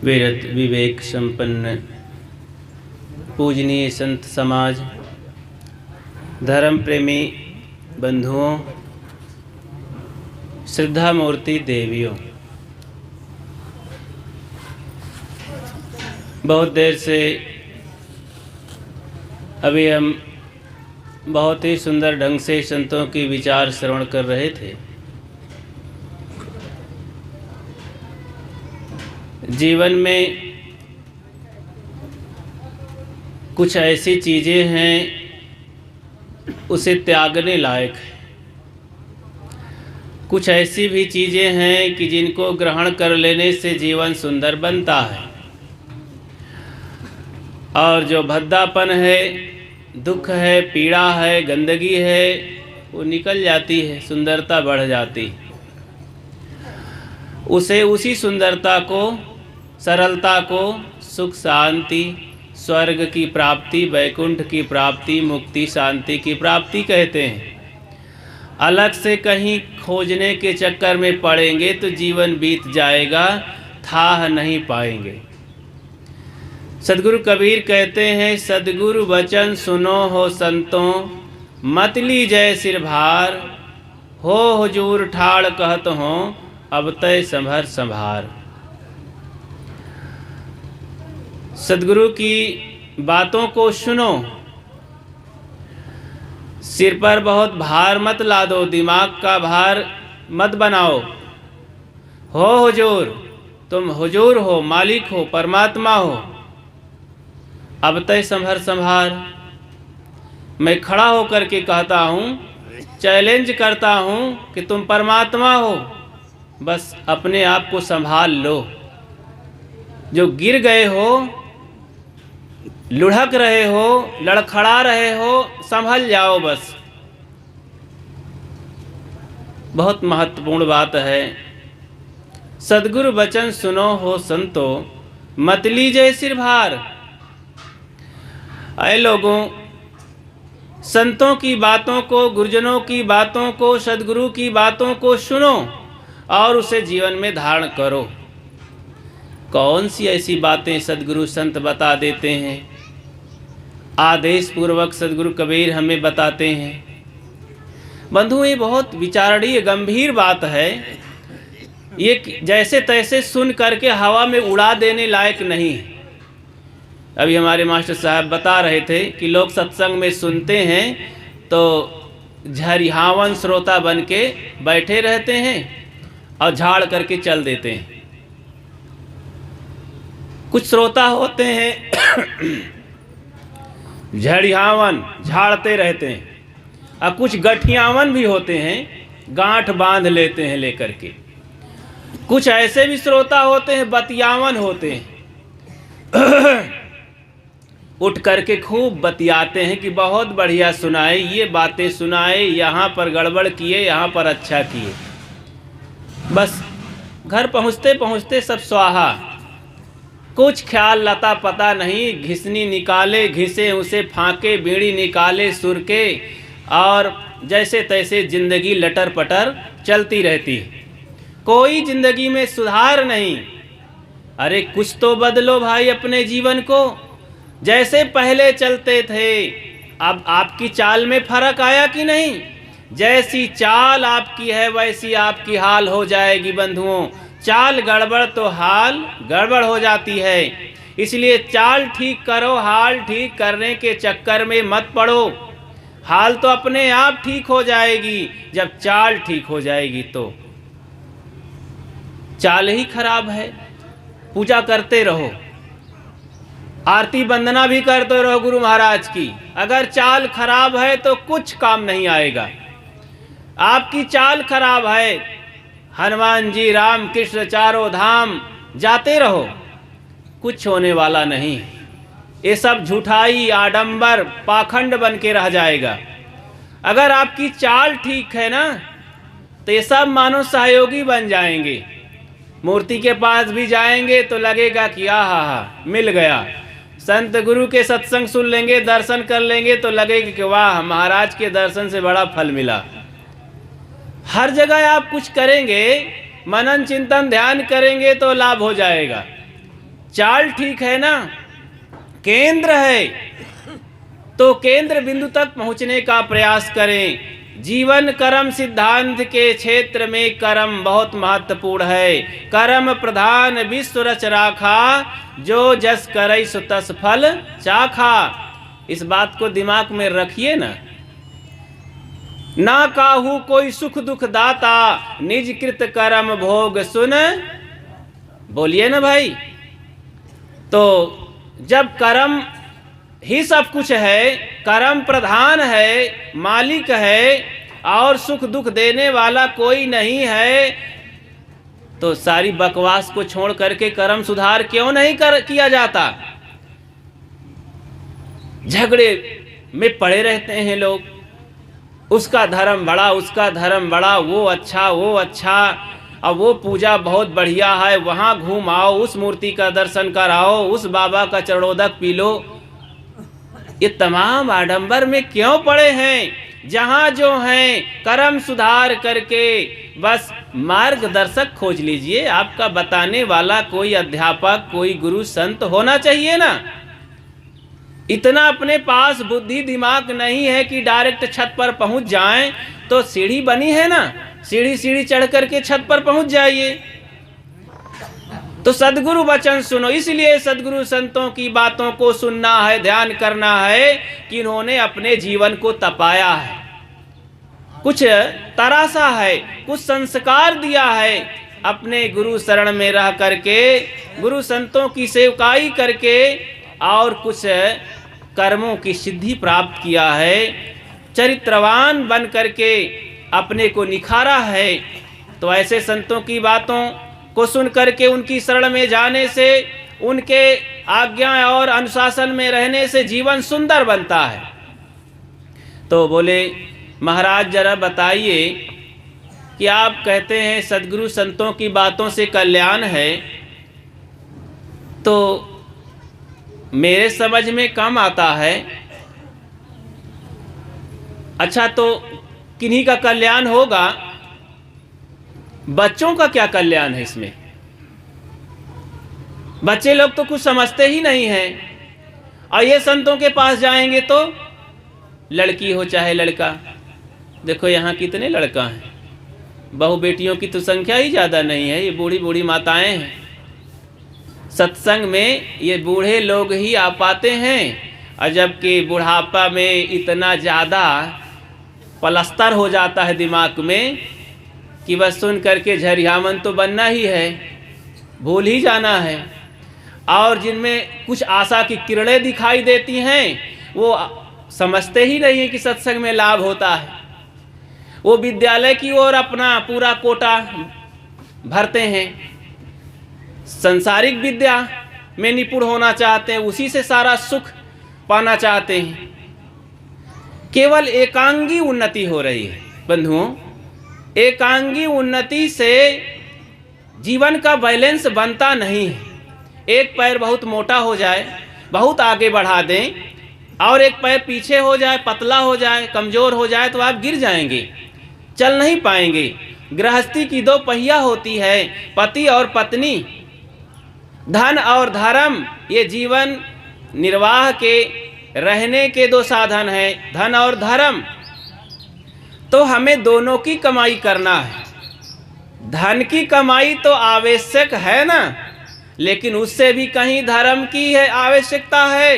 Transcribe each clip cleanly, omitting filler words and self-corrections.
विरत विवेक संपन्न पूजनीय संत समाज, धर्म प्रेमी बंधुओं, श्रद्धा मूर्ति देवियों, बहुत देर से अभी हम बहुत ही सुंदर ढंग से संतों की विचार श्रवण कर रहे थे। जीवन में कुछ ऐसी चीज़ें हैं उसे त्यागने लायक है, कुछ ऐसी भी चीज़ें हैं कि जिनको ग्रहण कर लेने से जीवन सुंदर बनता है, और जो भद्दापन है, दुख है, पीड़ा है, गंदगी है, वो निकल जाती है, सुंदरता बढ़ जाती है। उसे उसी सुंदरता को, सरलता को सुख शांति, स्वर्ग की प्राप्ति, वैकुंठ की प्राप्ति, मुक्ति शांति की प्राप्ति कहते हैं। अलग से कहीं खोजने के चक्कर में पड़ेंगे तो जीवन बीत जाएगा, थाह नहीं पाएंगे। सदगुरु कबीर कहते हैं, सदगुरु वचन सुनो हो संतों, मत लीजय सिर भार, हो हुजूर ठाड़ कहत हो, अब तय संभर संभार। सदगुरु की बातों को सुनो, सिर पर बहुत भार मत ला दो, दिमाग का भार मत बनाओ। हो हुजूर, तुम हुजूर हो, मालिक हो, परमात्मा हो, अब तय संभर संभार। मैं खड़ा होकर के कहता हूँ, चैलेंज करता हूँ कि तुम परमात्मा हो, बस अपने आप को संभाल लो। जो गिर गए हो, लुढ़क रहे हो, लड़खड़ा रहे हो, संभल जाओ बस। बहुत महत्वपूर्ण बात है। सदगुरु वचन सुनो हो संतो, मत लीजिए सिर भार। ऐ लोगों, संतों की बातों को, गुरुजनों की बातों को, सदगुरु की बातों को सुनो और उसे जीवन में धारण करो। कौन सी ऐसी बातें सदगुरु संत बता देते हैं, आदेश पूर्वक सदगुरु कबीर हमें बताते हैं। बंधु, ये बहुत विचारणीय गंभीर बात है। ये जैसे तैसे सुन करके हवा में उड़ा देने लायक नहीं। अभी हमारे मास्टर साहब बता रहे थे कि लोग सत्संग में सुनते हैं तो झरिहावन श्रोता बन के बैठे रहते हैं और झाड़ करके चल देते हैं। कुछ श्रोता होते हैं झड़ियावन, झाड़ते रहते हैं, और कुछ गठियावन भी होते हैं, गांठ बांध लेते हैं लेकर के। कुछ ऐसे भी श्रोता होते हैं बतियावन होते हैं उठ करके खूब बतियाते हैं कि बहुत बढ़िया सुनाए, ये बातें सुनाए, यहाँ पर गड़बड़ किए, यहाँ पर अच्छा किए। बस घर पहुँचते पहुँचते सब स्वाहा, कुछ ख्याल लता पता नहीं। घिसनी निकाले, घिसे उसे फांके, बीड़ी निकाले सुर के, और जैसे तैसे जिंदगी लटर पटर चलती रहती। कोई जिंदगी में सुधार नहीं। अरे कुछ तो बदलो भाई अपने जीवन को। जैसे पहले चलते थे, अब आपकी चाल में फर्क आया कि नहीं? जैसी चाल आपकी है वैसी आपकी हाल हो जाएगी बंधुओं। चाल गड़बड़ तो हाल गड़बड़ हो जाती है। इसलिए चाल ठीक करो, हाल ठीक करने के चक्कर में मत पड़ो। हाल तो अपने आप ठीक हो जाएगी जब चाल ठीक हो जाएगी। तो चाल ही खराब है। पूजा करते रहो, आरती वंदना भी करते रहो गुरु महाराज की, अगर चाल खराब है तो कुछ काम नहीं आएगा। आपकी चाल खराब है, हनुमान जी, राम कृष्ण चारों धाम जाते रहो, कुछ होने वाला नहीं। ये सब झूठाई, आडंबर, पाखंड बन के रह जाएगा। अगर आपकी चाल ठीक है ना, तो ये सब मानो सहयोगी बन जाएंगे। मूर्ति के पास भी जाएंगे तो लगेगा कि आहा मिल गया। संत गुरु के सत्संग सुन लेंगे, दर्शन कर लेंगे तो लगेगा कि वाह, महाराज के दर्शन से बड़ा फल मिला। हर जगह आप कुछ करेंगे, मनन चिंतन ध्यान करेंगे तो लाभ हो जाएगा। चाल ठीक है ना, केंद्र है, तो केंद्र बिंदु तक पहुंचने का प्रयास करें। जीवन कर्म सिद्धांत के क्षेत्र में कर्म बहुत महत्वपूर्ण है। कर्म प्रधान विश्व रच राखा, जो जस करई सो तस फल चाखा। इस बात को दिमाग में रखिए ना काहू कोई सुख दुख दाता, निज कृत कर्म भोग सुन। बोलिए ना भाई। तो जब कर्म ही सब कुछ है, कर्म प्रधान है, मालिक है, और सुख दुख देने वाला कोई नहीं है, तो सारी बकवास को छोड़ करके कर्म सुधार क्यों नहीं किया जाता? झगड़े में पड़े रहते हैं लोग, उसका धर्म बड़ा, उसका धर्म बड़ा, वो अच्छा, वो अच्छा, अब वो पूजा बहुत बढ़िया है, वहाँ घूम आओ, उस मूर्ति का दर्शन कराओ, उस बाबा का चरणोदक पी लो। ये तमाम आडंबर में क्यों पड़े हैं? जहाँ जो हैं कर्म सुधार करके बस मार्गदर्शक खोज लीजिए। आपका बताने वाला कोई अध्यापक, कोई गुरु संत होना चाहिए ना। इतना अपने पास बुद्धि दिमाग नहीं है कि डायरेक्ट छत पर पहुंच जाएं। तो सीढ़ी बनी है ना, सीढ़ी सीढ़ी चढ़ करके छत पर पहुंच जाइए। तो सद्गुरु वचन सुनो। इसलिए सद्गुरु संतों की बातों को सुनना है, ध्यान करना है कि इन्होंने अपने जीवन को तपाया है, कुछ तरासा है, कुछ संस्कार दिया है, अपने गुरु शरण में रह करके, गुरु संतों की सेवकाई करके, और कुछ कर्मों की सिद्धि प्राप्त किया है, चरित्रवान बन करके अपने को निखारा है। तो ऐसे संतों की बातों को सुन करके उनकी शरण में जाने से, उनके आज्ञा और अनुशासन में रहने से जीवन सुंदर बनता है। तो बोले महाराज जरा बताइए कि आप कहते हैं सद्गुरु संतों की बातों से कल्याण है, तो मेरे समझ में कम आता है। अच्छा, तो किन्हीं का कल्याण होगा, बच्चों का क्या कल्याण है इसमें? बच्चे लोग तो कुछ समझते ही नहीं हैं। और ये संतों के पास जाएंगे तो लड़की हो चाहे लड़का, देखो यहाँ कितने लड़का हैं, बहु बेटियों की तो संख्या ही ज़्यादा नहीं है। ये बूढ़ी बूढ़ी माताएं हैं, सत्संग में ये बूढ़े लोग ही आ पाते हैं, और जबकि बुढ़ापा में इतना ज़्यादा पलस्तर हो जाता है दिमाग में कि बस सुन करके झरियामन तो बनना ही है, भूल ही जाना है। और जिनमें कुछ आशा की किरणें दिखाई देती हैं, वो समझते ही नहीं है कि सत्संग में लाभ होता है। वो विद्यालय की ओर अपना पूरा कोटा भरते हैं, संसारिक विद्या में निपुण होना चाहते हैं, उसी से सारा सुख पाना चाहते हैं। केवल एकांगी उन्नति हो रही है बंधुओं। एकांगी उन्नति से जीवन का बैलेंस बनता नहीं है। एक पैर बहुत मोटा हो जाए, बहुत आगे बढ़ा दें, और एक पैर पीछे हो जाए, पतला हो जाए, कमज़ोर हो जाए, तो आप गिर जाएंगे, चल नहीं पाएंगे। गृहस्थी की दो पहिया होती है, पति और पत्नी, धन और धर्म। ये जीवन निर्वाह के रहने के दो साधन हैं, धन और धर्म। तो हमें दोनों की कमाई करना है। धन की कमाई तो आवश्यक है ना, लेकिन उससे भी कहीं धर्म की है आवश्यकता है।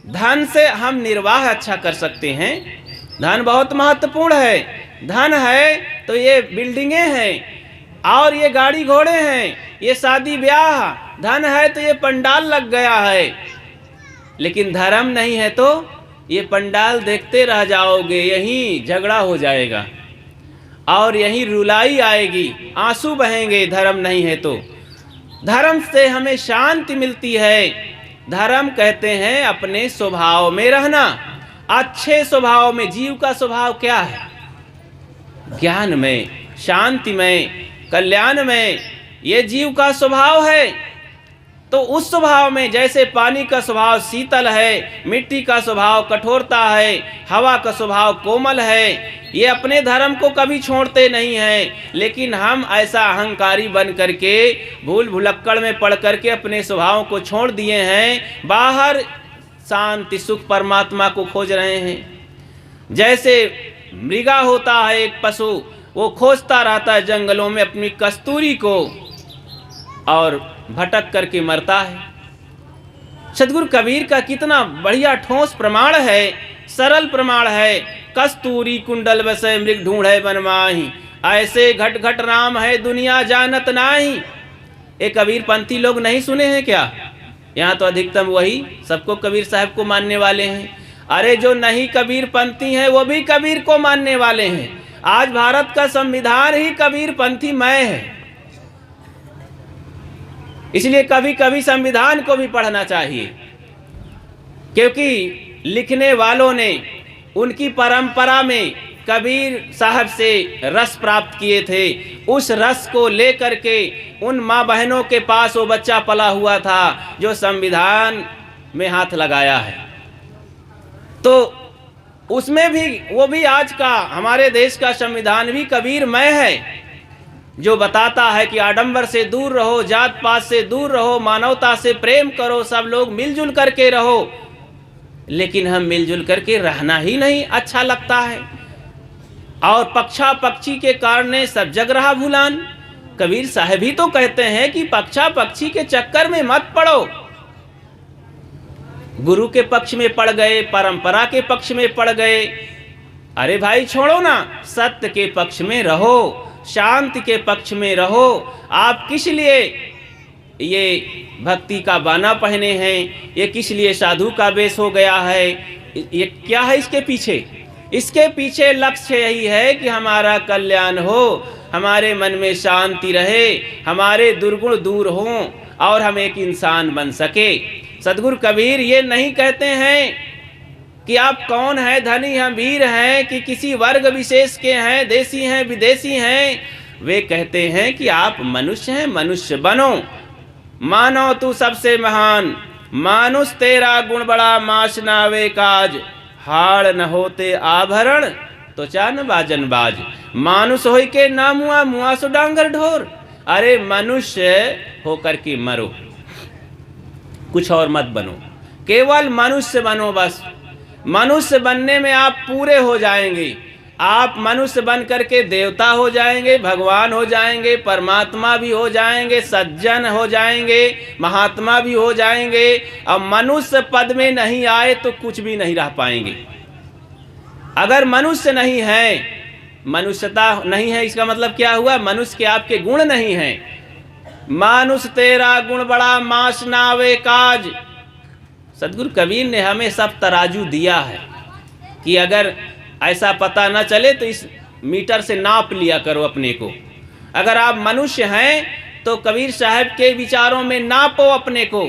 धन से हम निर्वाह अच्छा कर सकते हैं, धन बहुत महत्वपूर्ण है। धन है तो ये बिल्डिंगें हैं और ये गाड़ी घोड़े हैं, ये शादी ब्याह। धन है तो ये पंडाल लग गया है, लेकिन धर्म नहीं है तो ये पंडाल देखते रह जाओगे, यहीं झगड़ा हो जाएगा और यहीं रुलाई आएगी, आंसू बहेंगे। धर्म नहीं है तो धर्म से हमें शांति मिलती है। धर्म कहते हैं अपने स्वभाव में रहना, अच्छे स्वभाव में। जीव का स्वभाव क्या है? ज्ञान में, शांति में, कल्याण में। ये जीव का स्वभाव है। तो उस स्वभाव में जैसे पानी का स्वभाव शीतल है, मिट्टी का स्वभाव कठोरता है, हवा का स्वभाव कोमल है, ये अपने धर्म को कभी छोड़ते नहीं हैं। लेकिन हम ऐसा अहंकारी बन करके भूल भुलक्कड़ में पड़ करके अपने स्वभाव को छोड़ दिए हैं, बाहर शांति सुख परमात्मा को खोज रहे हैं। जैसे मृगा होता है एक पशु, वो खोजता रहता है जंगलों में अपनी कस्तूरी को और भटक करके मरता है। सद्गुरु कबीर का कितना बढ़िया ठोस प्रमाण है, सरल प्रमाण है। कस्तूरी कुंडल बसे मृग ढूंढे बन माही, ऐसे घट घट राम है दुनिया जानत नाही। ये कबीर पंथी लोग नहीं सुने हैं क्या? यहाँ तो अधिकतम वही सबको कबीर साहब को मानने वाले हैं। अरे जो नहीं कबीर पंथी हैं वो भी कबीर को मानने वाले हैं। आज भारत का संविधान ही कबीर पंथी मय है। इसलिए कभी कभी संविधान को भी पढ़ना चाहिए, क्योंकि लिखने वालों ने उनकी परंपरा में कबीर साहब से रस प्राप्त किए थे। उस रस को लेकर के उन माँ बहनों के पास वो बच्चा पला हुआ था जो संविधान में हाथ लगाया है। तो उसमें भी वो भी आज का हमारे देश का संविधान भी कबीरमय है, जो बताता है कि आडंबर से दूर रहो, जात पात से दूर रहो, मानवता से प्रेम करो, सब लोग मिलजुल करके रहो। लेकिन हम मिलजुल करके रहना ही नहीं अच्छा लगता है, और पक्षा पक्षी के कारण सब जग रहा भूलान। कबीर साहब ही तो कहते हैं कि पक्षा पक्षी के चक्कर में मत पड़ो। गुरु के पक्ष में पड़ गए, परंपरा के पक्ष में पड़ गए, अरे भाई छोड़ो ना, सत्य के पक्ष में रहो, शांति के पक्ष में रहो। आप किस लिए ये भक्ति का बाना पहने हैं, ये किस लिए साधु का वेश हो गया है, ये क्या है इसके पीछे? इसके पीछे लक्ष्य यही है कि हमारा कल्याण हो, हमारे मन में शांति रहे, हमारे दुर्गुण दूर हों और हम एक इंसान बन सके। सद्गुरु कबीर ये नहीं कहते हैं कि आप कौन है, धनी हैं, वीर हैं, कि किसी वर्ग विशेष के हैं, देसी हैं, विदेशी हैं। वे कहते हैं कि आप मनुष्य हैं, मनुष्य बनो, मानो तू सबसे महान, मानुष तेरा गुण बड़ा, माश नावे काज, हाड़ न होते आभरण तो चान बाजन बाज, मानुष होई के ना मुआ, मुआ सो डांगर ढोर। अरे मनुष्य होकर के मरो, कुछ और मत बनो, केवल मनुष्य बनो। बस मनुष्य बनने में आप पूरे हो जाएंगे। आप मनुष्य बन करके देवता हो जाएंगे, भगवान हो जाएंगे, परमात्मा भी हो जाएंगे, सज्जन हो जाएंगे, महात्मा भी हो जाएंगे। अब मनुष्य पद में नहीं आए तो कुछ भी नहीं रह पाएंगे। अगर मनुष्य नहीं है, मनुष्यता नहीं है, इसका मतलब क्या हुआ? मनुष्य के आपके गुण नहीं हैं। मानुष तेरा गुण बड़ा, मास नावे काज। सद्गुरु कबीर ने हमें सब तराजू दिया है कि अगर ऐसा पता न चले तो इस मीटर से नाप लिया करो अपने को। अगर आप मनुष्य हैं तो कबीर साहब के विचारों में नापो अपने को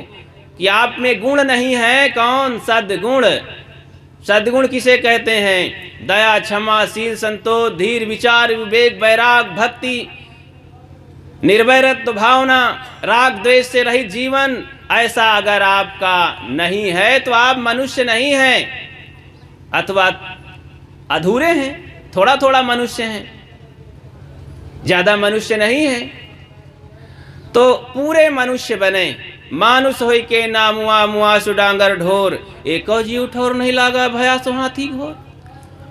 कि आप में गुण नहीं है। कौन? सद्गुण। सद्गुण किसे कहते हैं? दया, क्षमा, शील, संतोष, धीर, विचार, विवेक, वैराग, भक्ति, निर्वैरत्व भावना, राग द्वेष से रहित जीवन। ऐसा अगर आपका नहीं है तो आप मनुष्य नहीं हैं, अथवा अधूरे हैं, थोड़ा थोड़ा मनुष्य हैं, ज्यादा मनुष्य नहीं हैं। तो पूरे मनुष्य बने। मानुष होई के ना मुआ, मुआ सुडांगर ढोर, एको जीव ठोर नहीं लागा भया सो हाथी घोर।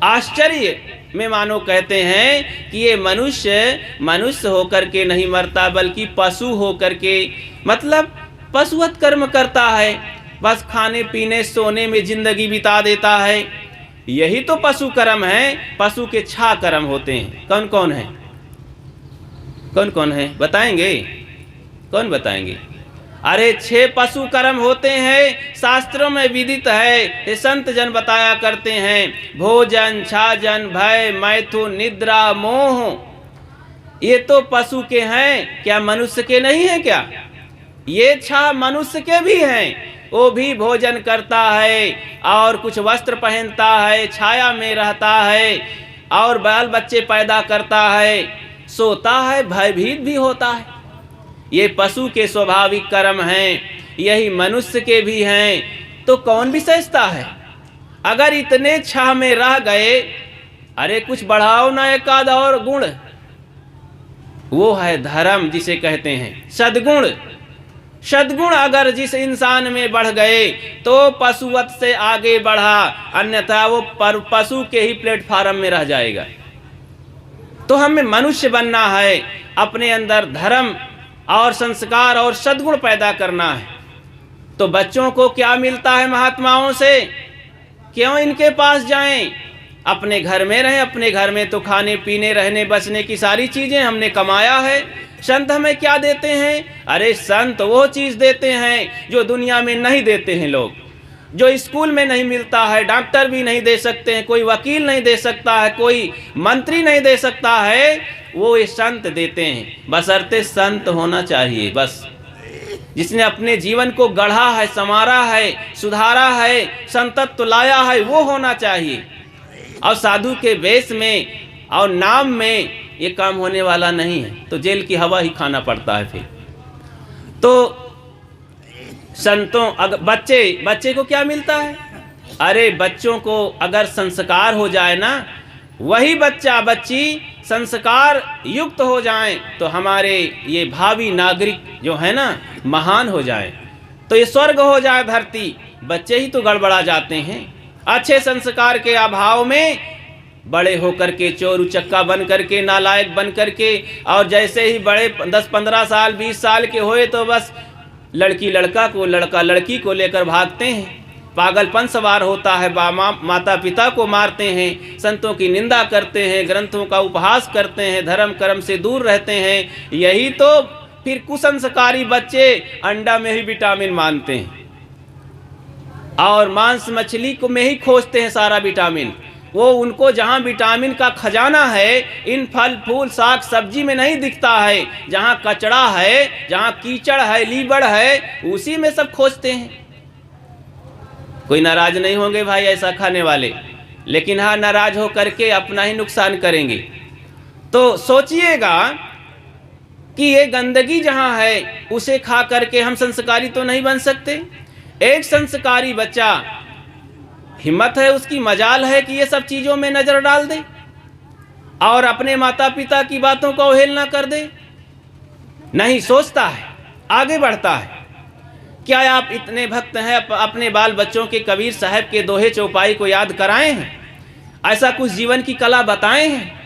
आश्चर्य में मानो कहते हैं कि ये मनुष्य होकर के नहीं मरता, बल्कि पशु होकर के, मतलब पशुवत कर्म करता है, बस खाने पीने सोने में जिंदगी बिता देता है। यही तो पशु कर्म है। पशु के 6 कर्म होते हैं। कौन कौन है? कौन कौन है बताएंगे? कौन बताएंगे? अरे 6 पशु कर्म होते हैं, शास्त्रों में विदित है। ये संत जन बताया करते हैं। भोजन, छाजन, भय, मैथुन, निद्रा, मोह। ये तो पशु के हैं, क्या मनुष्य के नहीं है क्या? ये 6 मनुष्य के भी हैं। वो भी भोजन करता है और कुछ वस्त्र पहनता है, छाया में रहता है और बाल बच्चे पैदा करता है, सोता है, भयभीत भी होता है। ये पशु के स्वाभाविक कर्म हैं। यही मनुष्य के भी हैं, तो कौन विशेषता है? अगर इतने छह में रह गए, अरे कुछ बढ़ाओ ना एक आध और गुण, वो है धर्म जिसे कहते हैं सद्गुण। सद्गुण अगर जिस इंसान में बढ़ गए तो पशुवत से आगे बढ़ा, अन्यथा वो पशु के ही प्लेटफार्म में रह जाएगा। तो हमें मनुष्य बनना है, अपने अंदर धर्म और संस्कार और सद्गुण पैदा करना है। तो बच्चों को क्या मिलता है महात्माओं से? क्यों इनके पास जाएं? अपने घर में रहें। अपने घर में तो खाने पीने रहने बचने की सारी चीज़ें हमने कमाया है। संत हमें क्या देते हैं? अरे संत वो चीज़ देते हैं जो दुनिया में नहीं देते हैं लोग, जो स्कूल में नहीं मिलता है, डॉक्टर भी नहीं दे सकते हैं, कोई वकील नहीं दे सकता है, कोई मंत्री नहीं दे सकता है, वो ये संत देते हैं। बशर्ते संत होना चाहिए, बस जिसने अपने जीवन को गढ़ा है, संवारा है, सुधारा है, संतत्व लाया है, वो होना चाहिए। और साधु के वेश में और नाम में ये काम होने वाला नहीं है, तो जेल की हवा ही खाना पड़ता है फिर। तो संतों बच्चे को क्या मिलता है? अरे बच्चों को अगर संस्कार हो जाए ना, वही बच्चा बच्ची संस्कार युक्त हो जाएं, तो हमारे ये भावी नागरिक जो है ना महान हो जाएं, तो ये स्वर्ग हो जाए धरती। बच्चे ही तो गड़बड़ा जाते हैं अच्छे संस्कार के अभाव में, बड़े होकर के चोर उचक्का बन करके, नालायक बन करके, और जैसे ही बड़े 10-15 साल 20 साल के होए तो बस लड़की लड़का को, लड़का लड़की को लेकर भागते हैं। पागलपन सवार होता है, माता पिता को मारते हैं, संतों की निंदा करते हैं, ग्रंथों का उपहास करते हैं, धर्म कर्म से दूर रहते हैं। यही तो फिर कुसंस्कारी बच्चे अंडा में ही विटामिन मानते हैं और मांस मछली को में ही खोजते हैं सारा विटामिन। वो उनको जहाँ विटामिन का खजाना है इन फल फूल साग सब्जी में नहीं दिखता है, जहाँ कचड़ा है, जहाँ कीचड़ है, लीबड़ है, उसी में सब खोजते हैं। कोई नाराज नहीं होंगे भाई ऐसा खाने वाले, लेकिन हाँ नाराज हो करके अपना ही नुकसान करेंगे। तो सोचिएगा कि ये गंदगी जहाँ है उसे खा करके हम संस्कारी तो नहीं बन सकते। एक संस्कारी बच्चा हिम्मत है, उसकी मजाल है कि ये सब चीज़ों में नज़र डाल दे और अपने माता पिता की बातों को अवहेलना कर दे। नहीं सोचता है, आगे बढ़ता है। क्या आप इतने भक्त हैं अपने बाल बच्चों के कबीर साहब के दोहे चौपाई को याद कराए हैं? ऐसा कुछ जीवन की कला बताए हैं?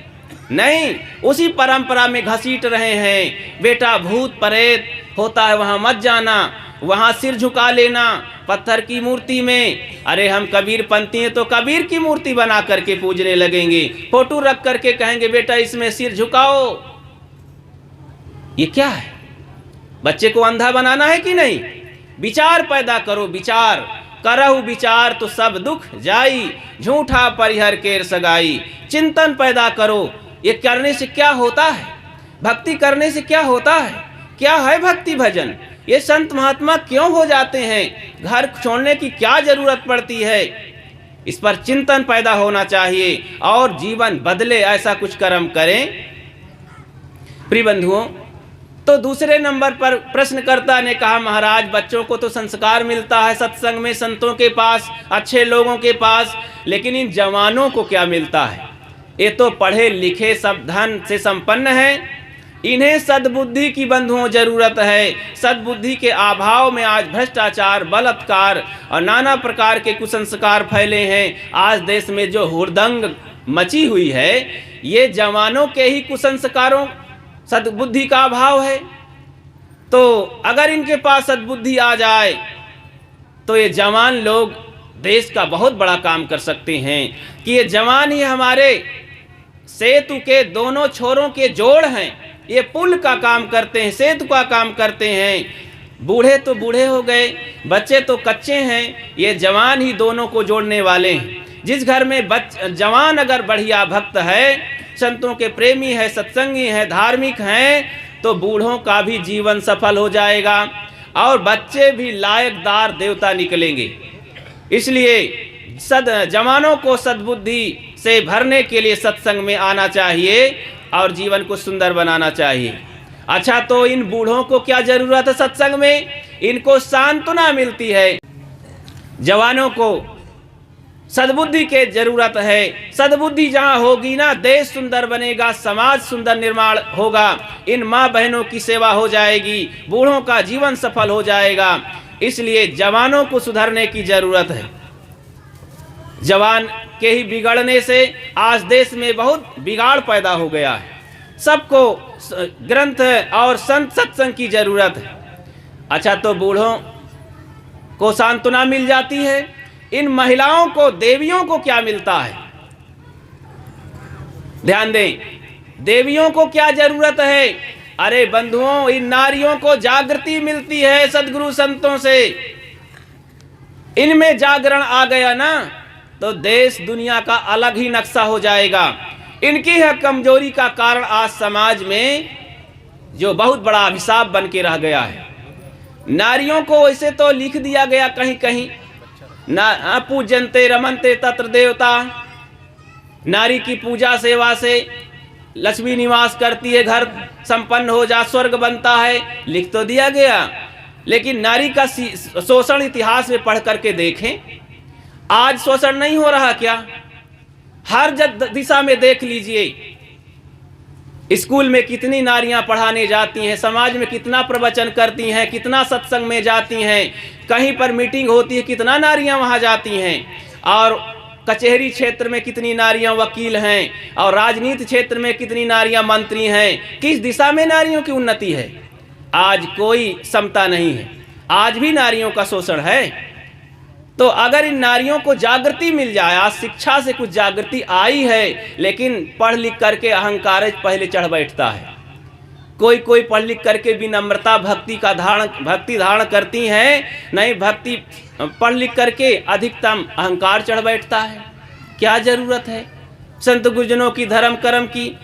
नहीं, उसी परंपरा में घसीट रहे हैं। बेटा भूत प्रेत होता है वहाँ मत जाना, वहाँ सिर झुका लेना पत्थर की मूर्ति में। अरे हम कबीर पंथी हैं तो कबीर की मूर्ति बना करके पूजने लगेंगे, फोटो रख करके कहेंगे बेटा इसमें सिर झुकाओ। ये क्या है? बच्चे को अंधा बनाना है कि नहीं? विचार पैदा करो, विचार करहु विचार तो सब दुख जाई, झूठा परिहर केर सगाई। चिंतन पैदा करो। ये करने से क्या होता है? भक्ति करने से क्या होता है? क्या है भक्ति भजन? ये संत महात्मा क्यों हो जाते हैं? घर छोड़ने की क्या जरूरत पड़ती है? इस पर चिंतन पैदा होना चाहिए और जीवन बदले, ऐसा कुछ कर्म करें। प्रिय बंधुओं, तो दूसरे नंबर पर प्रश्नकर्ता ने कहा महाराज बच्चों को तो संस्कार मिलता है सत्संग में, संतों के पास, अच्छे लोगों के पास, लेकिन इन जवानों को क्या मिलता है? ये तो पढ़े लिखे सब धन से संपन्न हैं, इन्हें सद्बुद्धि की बंधुओं जरूरत है। सद्बुद्धि के अभाव में आज भ्रष्टाचार, बलात्कार और नाना प्रकार के कुसंस्कार फैले हैं। आज देश में जो हुड़दंग मची हुई है ये जवानों के ही कुसंस्कारों, सद्बुद्धि का अभाव है। तो अगर इनके पास सद्बुद्धि आ जाए तो ये जवान लोग देश का बहुत बड़ा काम कर सकते हैं कि ये जवान ही हमारे सेतु के दोनों छोरों के जोड़ हैं। ये पुल का काम करते हैं, सेतु का काम करते हैं। बूढ़े तो बूढ़े हो गए, बच्चे तो कच्चे हैं, ये जवान ही दोनों को जोड़ने वाले हैं। जिस घर में जवान अगर बढ़िया भक्त है, संतों के प्रेमी है, सत्संगी है, धार्मिक हैं, तो बूढ़ों का भी जीवन सफल हो जाएगा और बच्चे भी लायकदार देवता निकलेंगे। इसलिए जवानों को सद्बुद्धि से भरने के लिए सत्संग में आना चाहिए और जीवन को सुंदर बनाना चाहिए। अच्छा, तो इन बूढ़ों को क्या जरूरत है सत्संग में? इनको सांत्वना मिलती है। जवानों को सद्बुद्धि की जरूरत है। सद्बुद्धि जहाँ होगी ना, देश सुंदर बनेगा, समाज सुंदर निर्माण होगा, इन माँ बहनों की सेवा हो जाएगी, बूढ़ों का जीवन सफल हो जाएगा। इसलिए जवानों को सुधरने की जरूरत है। जवान के ही बिगड़ने से आज देश में बहुत बिगाड़ पैदा हो गया है। सबको ग्रंथ और संत सत्संग की जरूरत है। अच्छा, तो बूढ़ों को सांत्वना मिल जाती है, इन महिलाओं को, देवियों को क्या मिलता है? ध्यान दें, देवियों को क्या जरूरत है? अरे बंधुओं, इन नारियों को जागृति मिलती है सद्गुरु संतों से। इनमें जागरण आ गया ना, तो देश दुनिया का अलग ही नक्शा हो जाएगा। इनकी है कमजोरी का कारण आज समाज में जो बहुत बड़ा अभिशाप बन के रह गया है। नारियों को वैसे तो लिख दिया गया कहीं कहीं, ना पूजनते रमनते तत्र देवता, नारी की पूजा सेवा से लक्ष्मी निवास करती है, घर संपन्न हो जा, स्वर्ग बनता है, लिख तो दिया गया। लेकिन नारी का शोषण इतिहास में पढ़ करके देखें, आज शोषण नहीं हो रहा क्या? हर दिशा में देख लीजिए, स्कूल में कितनी नारियां पढ़ाने जाती हैं, समाज में कितना प्रवचन करती हैं, कितना सत्संग में जाती हैं, कहीं पर मीटिंग होती है कितना नारियां वहां जाती हैं, और कचहरी क्षेत्र में कितनी नारियां वकील हैं, और राजनीति क्षेत्र में कितनी नारियां मंत्री हैं। किस दिशा में नारियों की उन्नति है? आज कोई समता नहीं है, आज भी नारियों का शोषण है। तो अगर इन नारियों को जागृति मिल जाए, आज शिक्षा से कुछ जागृति आई है, लेकिन पढ़ लिख करके अहंकार पहले चढ़ बैठता है। कोई पढ़ लिख करके विनम्रता भक्ति धारण करती हैं, नहीं भक्ति पढ़ लिख करके अधिकतम अहंकार चढ़ बैठता है। क्या जरूरत है संत गुरुजनों की, धर्म कर्म की?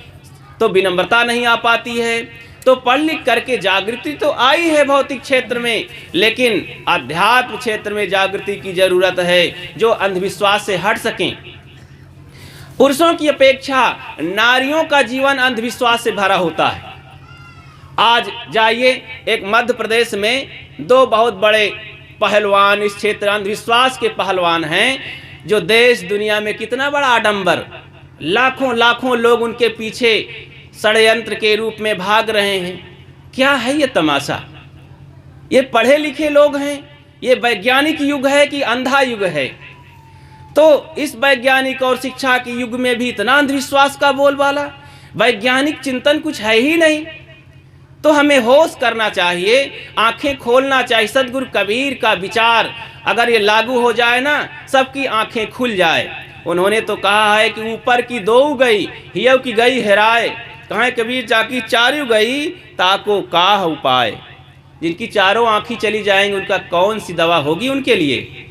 तो विनम्रता नहीं आ पाती है। तो पढ़ लिख करके जागृति तो आई है भौतिक क्षेत्र में, लेकिन अध्यात्म क्षेत्र में जागृति की जरूरत है, जो अंधविश्वास से हट सकें। पुरुषों की अपेक्षा नारियों का जीवन अंधविश्वास से भरा होता है। आज जाइए, एक मध्य प्रदेश में दो बहुत बड़े पहलवान, इस क्षेत्र अंधविश्वास के पहलवान हैं, जो देश दुनिया में कितना बड़ा आडंबर, लाखों लाखों लोग उनके पीछे षड्यंत्र के रूप में भाग रहे हैं। क्या है ये तमाशा? ये पढ़े लिखे लोग हैं, ये वैज्ञानिक युग है कि अंधा युग है? तो इस वैज्ञानिक और शिक्षा के युग में भी इतना अंधविश्वास का बोलबाला, वैज्ञानिक चिंतन कुछ है ही नहीं। तो हमें होश करना चाहिए, आंखें खोलना चाहिए। सदगुरु कबीर का विचार अगर ये लागू हो जाए ना, सबकी आंखें खुल जाए। उन्होंने तो कहा है कि ऊपर की दो गई, हियव की गई हेराए, कहाँ कबीर जाकी चारू गई, ताको काह उपाय। जिनकी चारों आंखें चली जाएंगी, उनका कौन सी दवा होगी उनके लिए?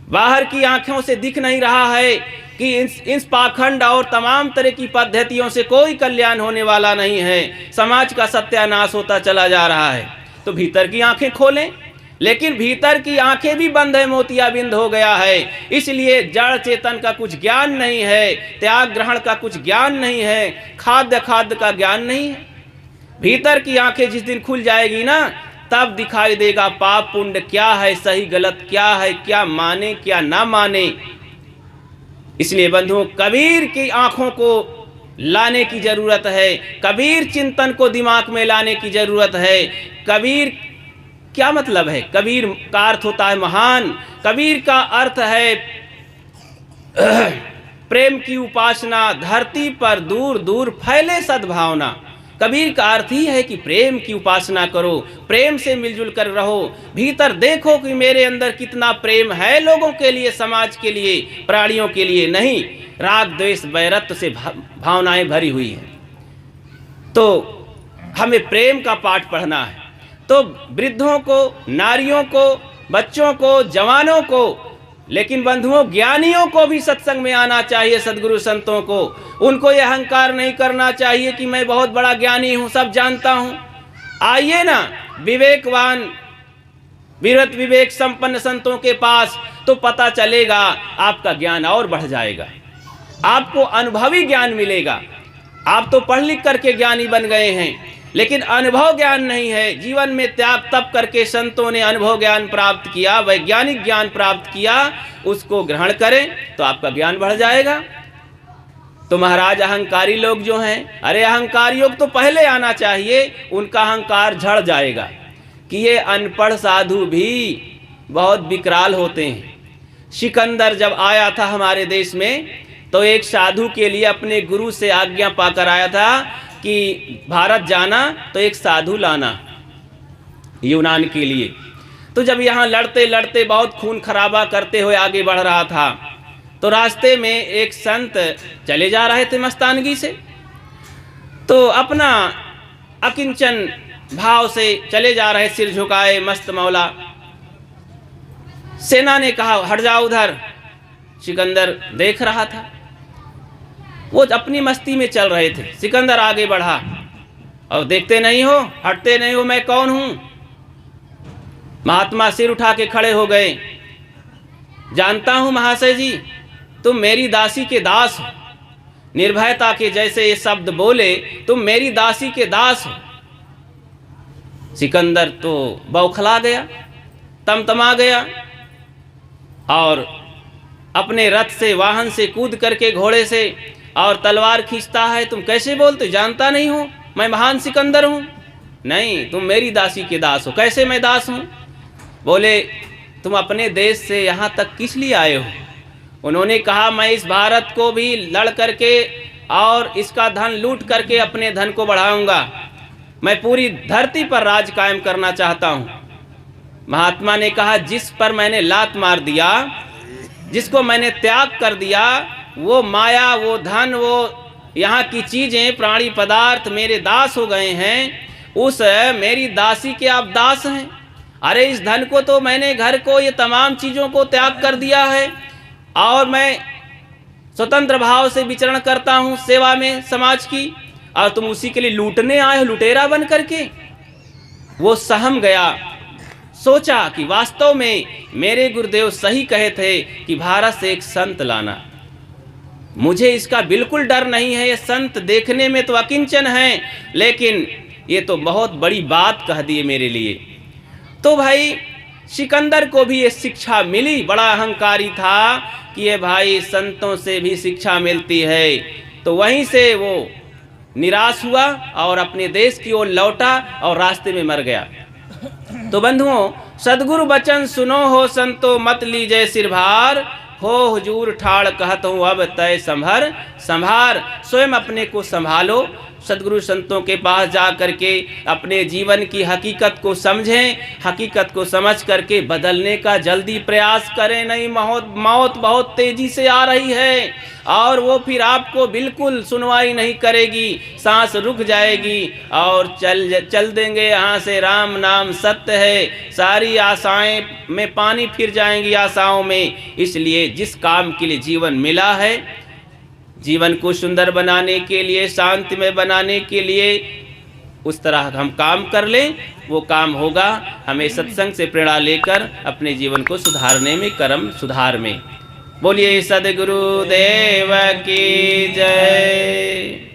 बाहर की आंखों से दिख नहीं रहा है कि इस पाखंड और तमाम तरह की पद्धतियों से कोई कल्याण होने वाला नहीं है, समाज का सत्यानाश होता चला जा रहा है। तो भीतर की आंखें खोलें। लेकिन भीतर की आंखें भी बंद है, मोतियाबिंद हो गया है। इसलिए जड़ चेतन का कुछ ज्ञान नहीं है, त्याग ग्रहण का कुछ ज्ञान नहीं है, खाद्य का ज्ञान नहीं है। भीतर की आंखें जिस दिन खुल जाएगी ना, तब दिखाई देगा पाप पुण्य क्या है, सही गलत क्या है, क्या माने क्या ना माने। इसलिए बंधुओं, कबीर की आंखों को लाने की जरूरत है, कबीर चिंतन को दिमाग में लाने की जरूरत है। कबीर क्या मतलब है? कबीर का अर्थ होता है महान। कबीर का अर्थ है प्रेम की उपासना, धरती पर दूर दूर फैले सद्भावना। कबीर का अर्थ ही है कि प्रेम की उपासना करो, प्रेम से मिलजुल कर रहो। भीतर देखो कि मेरे अंदर कितना प्रेम है लोगों के लिए, समाज के लिए, प्राणियों के लिए नहीं। राग द्वेष वैरत्व से भावनाएं भरी हुई हैं। तो हमें प्रेम का पाठ पढ़ना है। तो वृद्धों को, नारियों को, बच्चों को, जवानों को, लेकिन बंधुओं ज्ञानियों को भी सत्संग में आना चाहिए। सद्गुरु संतों को, उनको ये अहंकार नहीं करना चाहिए कि मैं बहुत बड़ा ज्ञानी हूँ, सब जानता हूँ। आइए ना विवेकवान, विरत विवेक संपन्न संतों के पास, तो पता चलेगा आपका ज्ञान और बढ़ जाएगा, आपको अनुभवी ज्ञान मिलेगा। आप तो पढ़ लिख करके ज्ञानी बन गए हैं, लेकिन अनुभव ज्ञान नहीं है। जीवन में त्याग तप करके संतों ने अनुभव ज्ञान प्राप्त किया, वैज्ञानिक ज्ञान प्राप्त किया, उसको ग्रहण करें तो आपका ज्ञान बढ़ जाएगा। तो महाराज अहंकारी लोग जो हैं, अरे अहंकार योग तो पहले आना चाहिए, उनका अहंकार झड़ जाएगा कि ये अनपढ़ साधु भी बहुत विकराल होते हैं। सिकंदर जब आया था हमारे देश में तो एक साधु के लिए अपने गुरु से आज्ञा पाकर आया था कि भारत जाना तो एक साधु लाना यूनान के लिए। तो जब यहाँ लड़ते लड़ते बहुत खून खराबा करते हुए आगे बढ़ रहा था तो रास्ते में एक संत चले जा रहे थे मस्तानगी से, तो अपना अकिंचन भाव से चले जा रहे, सिर झुकाए मस्त मौला। सेना ने कहा हट जाओ उधर। सिकंदर देख रहा था, वो अपनी मस्ती में चल रहे थे। सिकंदर आगे बढ़ा, और देखते नहीं हो, हटते नहीं हो, मैं कौन हूं? महात्मा सिर उठा के खड़े हो गए। जानता हूं महाशय जी, तुम मेरी दासी के दास हो। निर्भयता के जैसे ये शब्द बोले, तुम मेरी दासी के दास हो। सिकंदर तो बौखला गया, तमतमा गया, और अपने रथ से, वाहन से कूद करके, घोड़े से, और तलवार खींचता है। तुम कैसे बोलते? जानता नहीं हो मैं महान सिकंदर हूँ? नहीं, तुम मेरी दासी के दास हो। कैसे मैं दास हूँ? बोले तुम अपने देश से यहाँ तक किस लिए आए हो? उन्होंने कहा मैं इस भारत को भी लड़ करके और इसका धन लूट करके अपने धन को बढ़ाऊंगा। मैं पूरी धरती पर राज कायम करना चाहता हूँ। महात्मा ने कहा जिस पर मैंने लात मार दिया, जिसको मैंने त्याग कर दिया, वो माया, वो धन, वो यहाँ की चीज़ें, प्राणी पदार्थ मेरे दास हो गए हैं, उस मेरी दासी के आप दास हैं। अरे इस धन को तो मैंने, घर को, ये तमाम चीज़ों को त्याग कर दिया है, और मैं स्वतंत्र भाव से विचरण करता हूँ सेवा में समाज की, और तुम उसी के लिए लूटने आए हो, लुटेरा बन करके। वो सहम गया, सोचा कि वास्तव में मेरे गुरुदेव सही कहे थे कि भारत से एक संत लाना। मुझे इसका बिल्कुल डर नहीं है, ये संत देखने में तो अकिंचन हैं, लेकिन ये तो बहुत बड़ी बात कह दी मेरे लिए। तो भाई सिकंदर को भी ये शिक्षा मिली, बड़ा अहंकारी था कि ये भाई संतों से भी शिक्षा मिलती है। तो वहीं से वो निराश हुआ और अपने देश की ओर लौटा और रास्ते में मर गया। तो बंधुओं, सदगुरु बचन सुनो हो संतो, मत लीजिए सिर भार, हो हुजूर ठाड़ कहत हूँ अब तय संभर संभार। स्वयं अपने को संभालो, सदगुरु संतों के पास जा करके अपने जीवन की हकीकत को समझें, हकीकत को समझ करके बदलने का जल्दी प्रयास करें। नहीं, मौत बहुत तेजी से आ रही है और वो फिर आपको बिल्कुल सुनवाई नहीं करेगी, सांस रुक जाएगी और चल देंगे यहाँ से। राम नाम सत्य है, सारी आशाएं में पानी फिर जाएंगी आशाओं में। इसलिए जिस काम के लिए जीवन मिला है, जीवन को सुंदर बनाने के लिए, शांतिमय बनाने के लिए, उस तरह हम काम कर लें, वो काम होगा। हमें सत्संग से प्रेरणा लेकर अपने जीवन को सुधारने में, कर्म सुधार में। बोलिए सद्गुरु देव की जय।